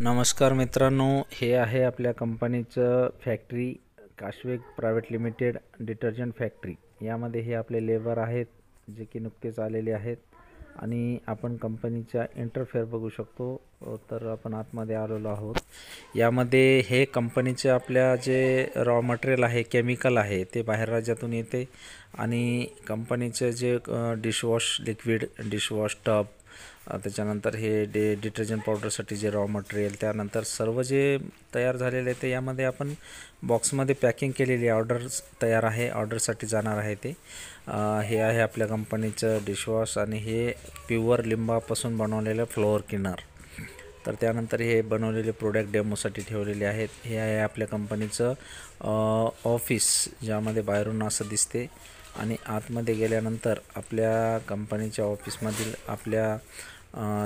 नमस्कार मित्रांनो, हे आहे आपल्या कंपनीचं फॅक्टरी काशवेग प्रायव्हेट लिमिटेड डिटर्जंट फॅक्टरी। यामध्ये हे आपले लेबर आहेत जे की नुकतेच आलेले आहेत आणि आपण कंपनीचा इंटरफेअर बघू शकतो। तर आपण आतमध्ये आलेलो आहोत। यामध्ये हे कंपनीचे आपल्या जे रॉ मटेरियल आहे, केमिकल आहे, ते बाहेर राज्यातून येते आणि कंपनीचे जे डिशवॉश लिक्विड, डिशवॉश टब, त्याच्यानंतर हे डिटर्जंट पावडरसाठी जे रॉ मटेरियल, त्यानंतर सर्व जे तयार झालेले आहे ते यामध्ये आपण बॉक्समध्ये पॅकिंग केलेली ऑर्डर्स तयार आहे, ऑर्डरसाठी जाणार आहे ते। हे आहे आपल्या कंपनीचं डिशवॉश आणि हे प्युअर लिंबापासून बनवलेलं फ्लोअर क्लीनर। तर त्यानंतर हे बनवलेले प्रोडक्ट डेमोसाठी ठेवलेले आहेत। हे आहे आपल्या कंपनीचं ऑफिस, ज्यामध्ये बाहेरून असं दिसते आणि आतमध्ये गेल्यानंतर आपल्या कंपनीच्या ऑफिसमधील आपल्या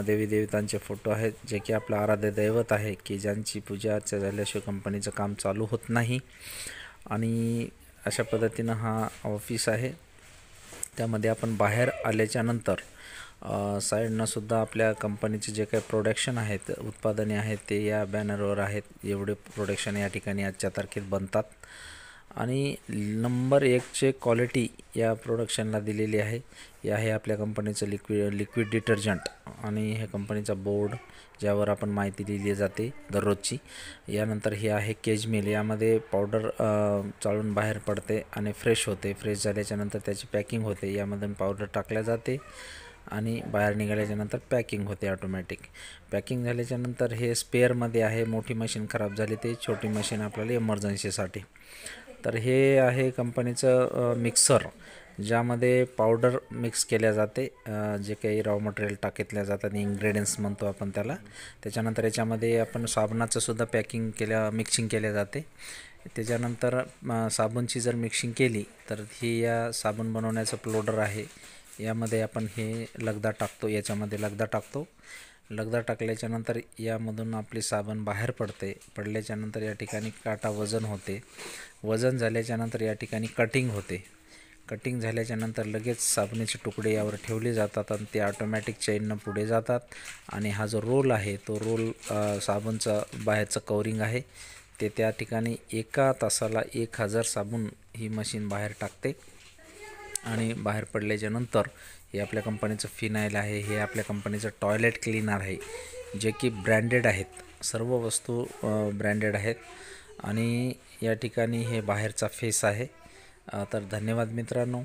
देवी देवतांचे फोटो आहेत, जे की आपलं आराध्य दैवत आहे की ज्यांची पूजा अर्चा झाल्याशिवाय कंपनीचं काम चालू होत नाही। आणि अशा पद्धतीनं हा ऑफिस आहे। त्यामध्ये आपण बाहेर आल्याच्या नंतर साईडनं सुद्धा आपल्या कंपनीचे जे काही प्रोडक्शन आहेत, उत्पादने आहेत, ते या बॅनरवर आहेत। एवढे प्रोडक्शन या ठिकाणी आजच्या तारखेत बनतात आणि नंबर 1चे क्वालिटी या प्रोडक्शनला दिलेली आहे। हे आहे आपल्या कंपनीचं लिक्विड डिटर्जंट आणि हे कंपनीचा बोर्ड, ज्यावर आपण माहिती लिहिली जाते दररोजची। यानंतर हे आहे केज मिल, यामध्ये पावडर चाळून बाहेर पडते आणि फ्रेश होते। फ्रेश झाल्याच्यानंतर त्याची पॅकिंग होते, यामधून पावडर टाकल्या जाते आणि बाहेर निघाल्याच्यानंतर पॅकिंग होते ऑटोमॅटिक। पॅकिंग झाल्याच्यानंतर हे स्पेअरमध्ये आहे, मोठी मशीन खराब झाली ते छोटी मशीन आपल्याला इमर्जन्सीसाठी। तर हे आहे कंपनीचं मिक्सर, ज्यामध्ये पावडर मिक्स केल्या जाते, जे काही रॉ मटेरियल टाकल्या जातात, इन्ग्रेडियंट्स म्हणतो आपण त्याला। त्याच्यानंतर याच्यामध्ये आपण साबणाचं सुद्धा मिक्सिंग केल्या जाते। त्याच्यानंतर साबणची जर मिक्सिंग केली तर ही या साबण बनवण्याचं प्लोडर आहे, यामध्ये आपण हे लगदा टाकतो, याच्यामध्ये लगदा टाकतो। लगदा टाकल्याच्यानंतर यामधून आपली साबण बाहेर पडल्याच्यानंतर या ठिकाणी काटा वजन होते। वजन झाल्याच्यानंतर या ठिकाणी कटिंग होते। कटिंग झाल्याच्यानंतर लगेच साबणीचे तुकडे यावर ठेवले जातात आणि ते ऑटोमॅटिक चेननं पुढे जातात आणि हा जो रोल आहे तो रोल साबणचं बाहेरचं कवरिंग आहे ते त्या ठिकाणी एका तासाला 1000 साबण ही मशीन बाहेर टाकते। आणि बाहेर पडल्याच्यानंतर हे आपल्या कंपनीचं फिनाईल आहे, हे आपल्या कंपनीचं टॉयलेट क्लीनर आहे, जे की ब्रँडेड आहेत, सर्व वस्तू ब्रँडेड आहेत आणि या ठिकाणी हे बाहेरचा फेस आहे। तर धन्यवाद मित्रांनो।